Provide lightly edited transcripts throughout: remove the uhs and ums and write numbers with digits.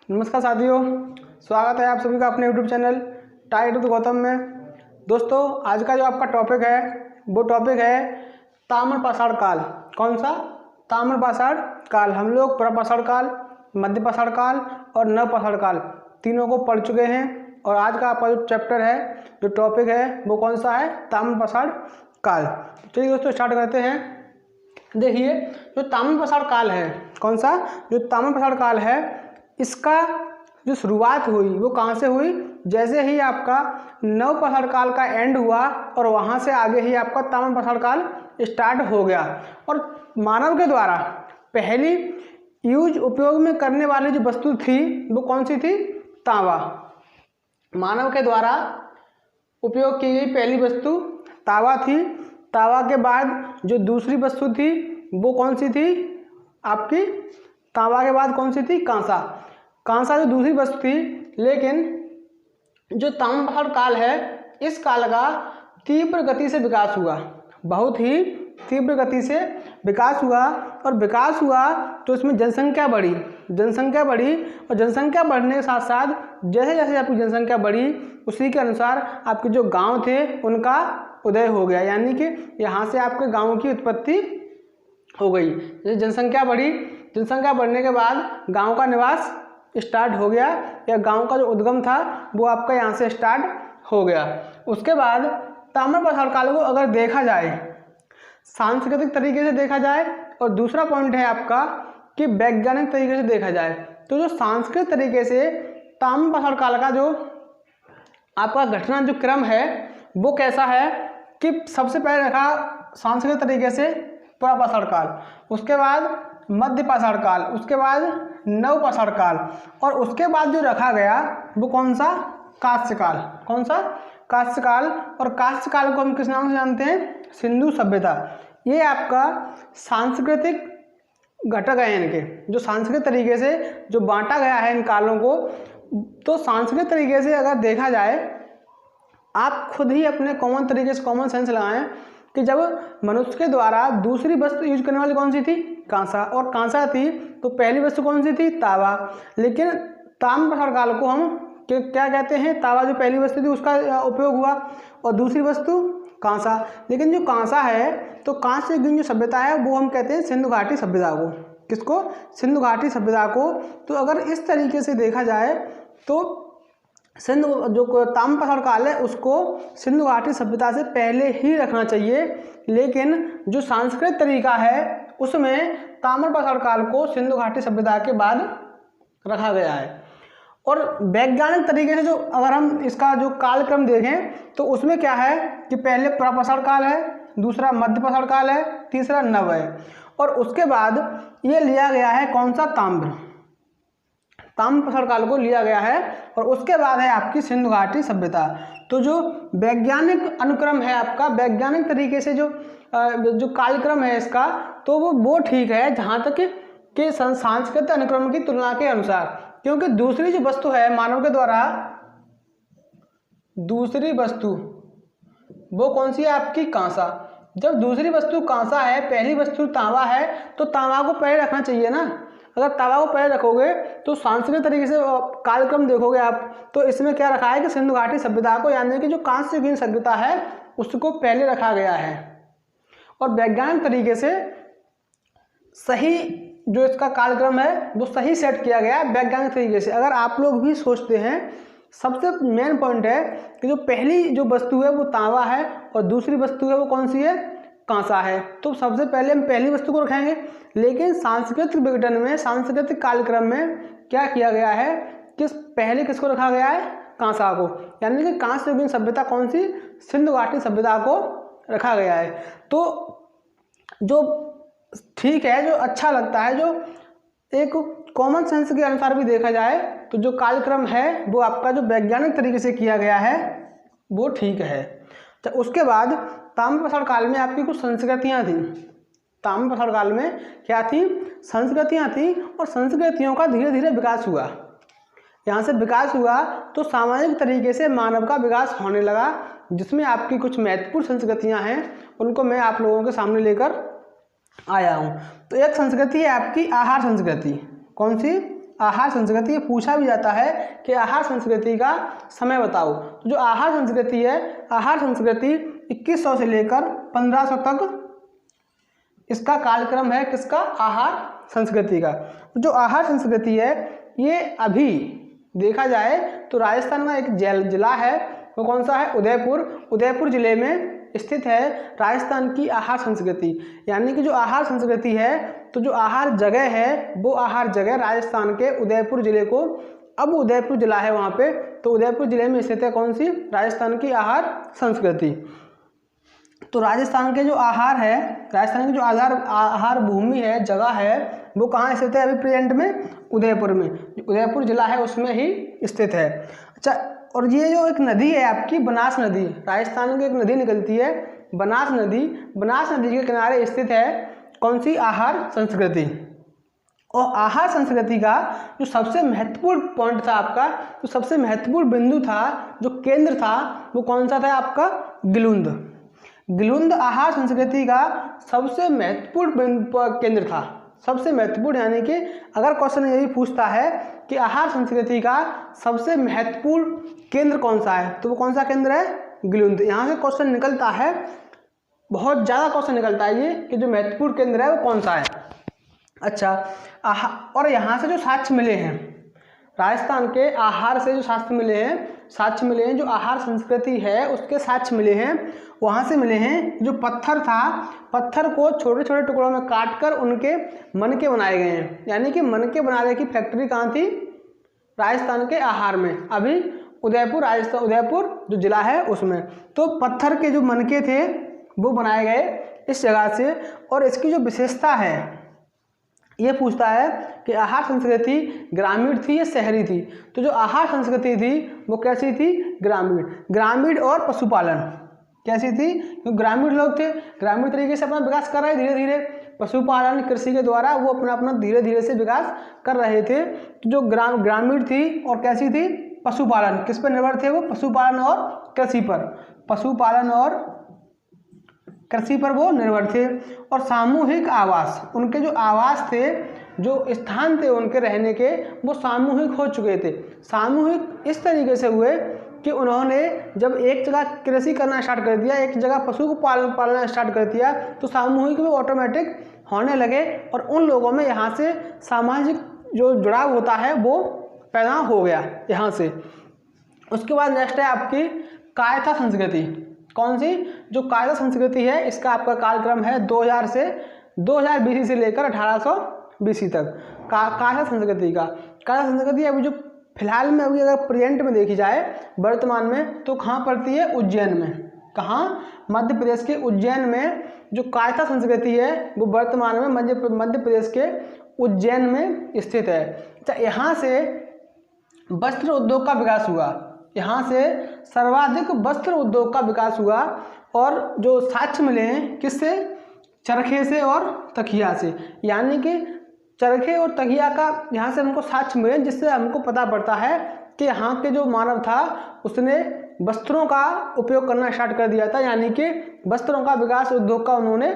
नमस्कार साथियों, स्वागत है आप सभी का अपने YouTube channel tight with Gautam में। दोस्तों, आज का जो आपका टॉपिक है वो टॉपिक है ताम्रपाषाण काल। कौन सा? ताम्रपाषाण काल। हम लोग प्रपाषाण काल, मध्यपाषाण काल और नवपाषाण काल तीनों को पढ़ चुके हैं और आज का आपका जो चैप्टर है, जो टॉपिक है वो कौन सा है? ताम्रपाषाण काल। चलिए दोस्तों स्टार्ट करते हैं। देखिए, जो ताम्रपाषाण काल है, कौन सा? जो ताम्रपाषाण काल है, इसका जो शुरुआत हुई वो कहाँ से हुई? जैसे ही आपका नवपाषाण काल का एंड हुआ और वहाँ से आगे ही आपका ताम्रपाषाण काल स्टार्ट हो गया। और मानव के द्वारा पहली उपयोग में करने वाली जो वस्तु थी वो कौन सी थी? तांबा। मानव के द्वारा उपयोग की गई पहली वस्तु तांबा थी। तांबा के बाद जो दूसरी वस्तु थी वो कौन सी थी आपकी? तांबा के बाद कौन सी थी? कांसा। कांसा जो दूसरी वस्तु थी। लेकिन जो ताम्रपाषाण काल है, इस काल का तीव्र गति से विकास हुआ, बहुत ही तीव्र गति से विकास हुआ। और विकास हुआ तो इसमें जनसंख्या बढ़ी और जनसंख्या बढ़ने के साथ साथ जैसे जैसे आपकी जनसंख्या बढ़ी उसी के अनुसार आपके जो गांव थे उनका उदय हो गया, यानी कि यहाँ से आपके गाँव की उत्पत्ति हो गई। जैसे जनसंख्या बढ़ी, जनसंख्या बढ़ने के बाद गांव का निवास स्टार्ट हो गया, या गांव का जो उद्गम था वो आपका यहाँ से स्टार्ट हो गया। उसके बाद ताम्रपाषाण काल को अगर देखा जाए सांस्कृतिक तरीके से देखा जाए, और दूसरा पॉइंट है आपका कि वैज्ञानिक तरीके से देखा जाए, तो जो सांस्कृतिक तरीके से ताम्रपाषाण काल का जो आपका घटना जो क्रम है वो कैसा है कि सबसे पहले रखा सांस्कृतिक तरीके से प्रपाषाण काल, उसके बाद मध्यपाषाण काल, उसके बाद नवपाषाण काल, और उसके बाद जो रखा गया वो कौन सा? कांस्य काल। कौन सा? कांस्य काल। और कांस्य काल को हम किस नाम से जानते हैं? सिंधु सभ्यता। ये आपका सांस्कृतिक घटक है, इनके जो सांस्कृतिक तरीके से जो बांटा गया है इन कालों को। तो सांस्कृतिक तरीके से अगर देखा जाए, आप खुद ही अपने कॉमन तरीके से कॉमन सेंस लगाएं कि जब मनुष्य के द्वारा दूसरी वस्तु यूज करने वाली कौन सी थी? कांसा। और कांसा थी तो पहली वस्तु कौन सी थी? तांबा। लेकिन ताम्रपाषाण काल को हम क्या कहते हैं? तांबा जो पहली वस्तु थी उसका उपयोग हुआ, और दूसरी वस्तु कांसा। लेकिन जो कांसा है, तो कांस्य युगीन जो सभ्यता है वो हम कहते हैं सिंधु घाटी सभ्यता को। किसको? सिंधु घाटी सभ्यता को। तो अगर इस तरीके से देखा जाए तो सिंधु जो ताम्रपाषाण काल है उसको सिंधु घाटी सभ्यता से पहले ही रखना चाहिए, लेकिन जो सांस्कृतिक तरीका है उसमें ताम्रपाषाण काल को सिंधु घाटी सभ्यता के बाद रखा गया है। और वैज्ञानिक तरीके से जो अगर हम इसका जो कालक्रम देखें तो उसमें क्या है कि पहले प्रपाषाण काल है, दूसरा मध्यपाषाण काल है, तीसरा नव है, और उसके बाद ये लिया गया है कौन सा? ताम्रपाषाण काल को लिया गया है, और उसके बाद है आपकी सिंधु घाटी सभ्यता। तो जो वैज्ञानिक अनुक्रम है आपका, वैज्ञानिक तरीके से जो कालक्रम है इसका, तो वो ठीक है जहाँ तक कि सांस्कृतिक अनुक्रम की तुलना के अनुसार। क्योंकि दूसरी जो वस्तु है मानव के द्वारा, दूसरी वस्तु वो कौन सी है आपकी? कांसा। जब दूसरी वस्तु कांसा है, पहली वस्तु तांबा है, तो तांबा को पहले रखना चाहिए ना। अगर तांबा को पहले रखोगे तो सांस्कृतिक तरीके से कालक्रम देखोगे आप, तो इसमें क्या रखा है कि सिंधु घाटी सभ्यता को, यानी कि जो कांस्य युगीन सभ्यता है उसको पहले रखा गया है। और वैज्ञानिक तरीके से सही जो इसका कालक्रम है वो सही सेट किया गया है वैज्ञानिक तरीके से। अगर आप लोग भी सोचते हैं, सबसे मेन पॉइंट है कि जो पहली जो वस्तु है वो तांबा है और दूसरी वस्तु है वो कौन सी है? कांसा है। तो सबसे पहले हम पहली वस्तु को रखेंगे, लेकिन सांस्कृतिक विघटन में, सांस्कृतिक कालक्रम में क्या किया गया है कि पहले किसको रखा गया है? कांसा को, यानी कि कांस्य युगीन सभ्यता कौन सी? सिंधु घाटी सभ्यता को रखा गया है। तो जो ठीक है, जो अच्छा लगता है, जो एक कॉमन सेंस के अनुसार भी देखा जाए तो जो कालक्रम है वो आपका जो वैज्ञानिक तरीके से किया गया है वो ठीक है। तो उसके बाद ताम्रपाषाण काल में आपकी कुछ संस्कृतियाँ थी। ताम्रपाषाण काल में क्या थी? संस्कृतियाँ थी, और संस्कृतियों का धीरे धीरे विकास हुआ। यहाँ से विकास हुआ तो सामाजिक तरीके से मानव का विकास होने लगा, जिसमें आपकी कुछ महत्वपूर्ण संस्कृतियाँ हैं उनको मैं आप लोगों के सामने लेकर आया हूँ। तो एक संस्कृति है आपकी आहार संस्कृति। कौन सी? आहार संस्कृति, ये पूछा भी जाता है कि आहार संस्कृति का समय बताओ। तो जो आहार संस्कृति है, आहार संस्कृति 2100 से लेकर 1500 तक इसका कालक्रम है, किसका? आहार संस्कृति का। जो आहार संस्कृति है ये अभी देखा जाए तो राजस्थान का एक जिला है, वो कौन सा है? उदयपुर। उदयपुर जिले में स्थित है राजस्थान की आहार संस्कृति। यानी कि जो आहार संस्कृति है, तो जो आहार जगह है वो आहार जगह राजस्थान के उदयपुर जिले को, अब उदयपुर जिला है वहाँ पे, तो उदयपुर जिले में स्थित है कौन सी? राजस्थान की आहार संस्कृति। तो राजस्थान के जो आहार है, राजस्थान की जो आहार भूमि है, जगह है, वो कहाँ स्थित है अभी प्रेजेंट में? उदयपुर में। उदयपुर जिला है उसमें ही स्थित है। अच्छा, और ये जो एक नदी है आपकी बनास नदी, राजस्थान की एक नदी निकलती है बनास नदी, बनास नदी के किनारे स्थित है कौन सी? आहार संस्कृति। और आहार संस्कृति का जो सबसे महत्वपूर्ण पॉइंट था आपका, जो सबसे महत्वपूर्ण बिंदु था, जो केंद्र था, वो कौन सा था आपका? गिलुंद। गिलुंद आहार संस्कृति का सबसे महत्वपूर्ण केंद्र था, सबसे महत्वपूर्ण। यानी कि अगर क्वेश्चन यही पूछता है कि आहार संस्कृति का सबसे महत्वपूर्ण केंद्र कौन सा है, तो वो कौन सा केंद्र है? गिलुंद। यहाँ से क्वेश्चन निकलता है, बहुत ज़्यादा क्वेश्चन निकलता है ये कि जो महत्वपूर्ण केंद्र है वो कौन सा है। अच्छा, और यहाँ से जो साक्ष्य मिले हैं, राजस्थान के आहार से जो साक्ष्य मिले हैं, जो आहार संस्कृति है उसके साक्ष्य मिले हैं, वहाँ से मिले हैं। जो पत्थर था, पत्थर को छोटे छोटे टुकड़ों में काट कर उनके मनके बनाए गए हैं। यानी कि मनके बनाने की फैक्ट्री कहाँ थी? राजस्थान के आहार में, अभी उदयपुर, राजस्थान उदयपुर जो जिला है उसमें। तो पत्थर के जो मनके थे वो बनाए गए इस जगह से। और इसकी जो विशेषता है, ये पूछता है कि आहार संस्कृति ग्रामीण थी या शहरी थी। तो जो आहार संस्कृति थी वो कैसी थी? ग्रामीण। ग्रामीण और पशुपालन कैसी थी? क्योंकि ग्रामीण लोग थे, ग्रामीण तरीके से अपना विकास कर रहे धीरे धीरे, पशुपालन कृषि के द्वारा वो अपना धीरे धीरे से विकास कर रहे थे। तो जो ग्रामीण थी और कैसी थी? पशुपालन। किस पर निर्भर थे वो? पशुपालन और कृषि पर, पशुपालन और कृषि पर वो निर्भर थे। और सामूहिक आवास, उनके जो आवास थे, जो स्थान थे उनके रहने के, वो सामूहिक हो चुके थे। सामूहिक इस तरीके से हुए कि उन्होंने जब एक जगह कृषि करना स्टार्ट कर दिया, एक जगह पशु को पालना स्टार्ट कर दिया, तो सामूहिक भी ऑटोमेटिक होने लगे और उन लोगों में यहाँ से सामाजिक जो जुड़ाव होता है वो पैदा हो गया यहाँ से। उसके बाद नेक्स्ट है आपकी कायथा संस्कृति। कौन सी? जो कायथा संस्कृति है, इसका आपका कालक्रम है 2000 से 2000 BC से लेकर 1800 BC तक। कायथा संस्कृति का, कायथा संस्कृति अभी जो फिलहाल में, अभी अगर प्रेजेंट में देखी जाए वर्तमान में, तो कहाँ पड़ती है? उज्जैन में। कहाँ? मध्य प्रदेश के उज्जैन में जो कायथा संस्कृति है वो वर्तमान में मध्य प्रदेश के उज्जैन में स्थित है। अच्छा, यहाँ से वस्त्र उद्योग का विकास हुआ, यहाँ से सर्वाधिक वस्त्र उद्योग का विकास हुआ। और जो साक्ष्य मिले हैं किससे? चरखे से और तकिया से। यानी कि चरखे और तकिया का यहाँ से हमको साक्ष्य मिले, जिससे हमको पता पड़ता है कि यहाँ के जो मानव था उसने वस्त्रों का उपयोग करना स्टार्ट कर दिया था। यानी कि वस्त्रों का विकास उद्योग का उन्होंने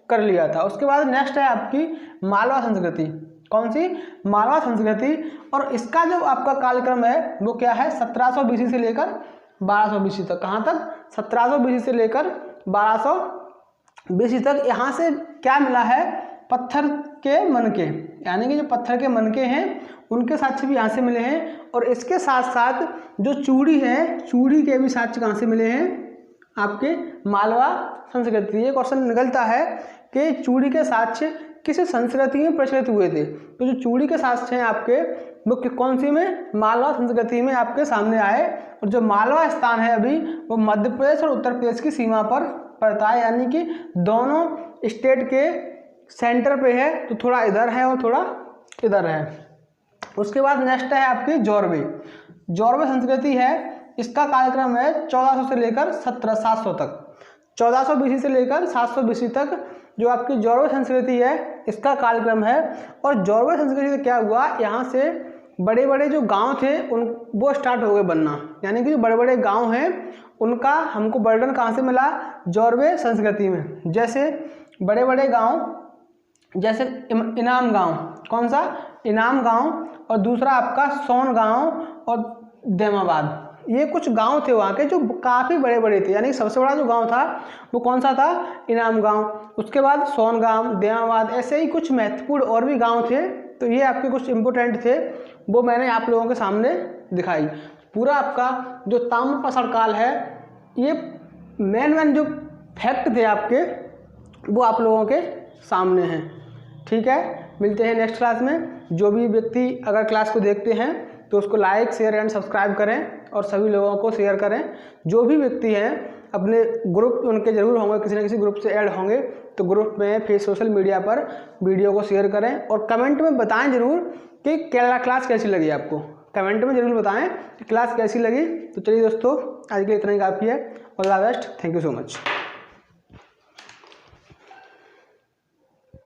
कर लिया था। उसके बाद नेक्स्ट है आपकी मालवा संस्कृति। कौन सी? मालवा संस्कृति। और इसका जो आपका कालक्रम है वो क्या है? 1700 BC से लेकर 1200 BC तक। कहाँ तक? 1700 BC से लेकर 1200 BC तक। यहाँ से क्या मिला है? पत्थर के मनके, यानी कि जो पत्थर के मनके हैं उनके साक्ष्य भी यहाँ से मिले हैं। और इसके साथ साथ जो चूड़ी है, चूड़ी के भी साक्ष्य कहाँ से मिले हैं? आपके मालवा संस्कृति। ये क्वेश्चन निकलता है कि चूड़ी के साक्ष्य किस संस्कृति में प्रचलित हुए थे। तो जो चूड़ी के साक्ष्य हैं आपके वो कौन सी में? मालवा संस्कृति में आपके सामने आए। और जो मालवा स्थान है अभी वो मध्य प्रदेश और उत्तर प्रदेश की सीमा पर पड़ता है। यानी कि दोनों स्टेट के सेंटर पे है, तो थोड़ा इधर है और थोड़ा इधर है। उसके बाद नेक्स्ट है आपकी जौरवे। जौरवे संस्कृति है, इसका कार्यक्रम है 1400 से लेकर 700 तक। 1400 BC से लेकर 700 BC तक जो आपकी जौरवे संस्कृति है इसका कालक्रम है। और जौरवे संस्कृति से क्या हुआ? यहाँ से बड़े बड़े जो गांव थे वो स्टार्ट हो गए बनना। यानी कि जो बड़े बड़े गांव हैं उनका हमको बर्डन कहाँ से मिला? जौरवे संस्कृति में। जैसे बड़े बड़े गांव, जैसे इनाम गांव, कौन सा, इनाम गांव, और दूसरा आपका सोन गांव और देमाबाद। ये कुछ गांव थे वहाँ के जो काफ़ी बड़े बड़े थे, यानी सबसे बड़ा जो गांव था वो कौन सा था, इनाम गांव। उसके बाद सोन गांव, देमाबाद, ऐसे ही कुछ महत्वपूर्ण और भी गांव थे। तो ये आपके कुछ इम्पोर्टेंट थे, वो मैंने आप लोगों के सामने दिखाई। पूरा आपका जो ताम्रपाषाण काल है, ये मेन जो फैक्ट थे आपके वो आप लोगों के सामने हैं। ठीक है, मिलते हैं नेक्स्ट क्लास में। जो भी व्यक्ति अगर क्लास को देखते हैं तो उसको लाइक, शेयर एंड सब्सक्राइब करें और सभी लोगों को शेयर करें। जो भी व्यक्ति हैं अपने ग्रुप उनके जरूर होंगे, किसी न किसी ग्रुप से ऐड होंगे, तो ग्रुप में फिर सोशल मीडिया पर वीडियो को शेयर करें और कमेंट में बताएं जरूर कि क्लास कैसी लगी आपको। कमेंट में जरूर बताएं कि क्लास कैसी लगी। तो चलिए दोस्तों, आज के लिए इतना ही काफ़ी है। All the best, thank you so much.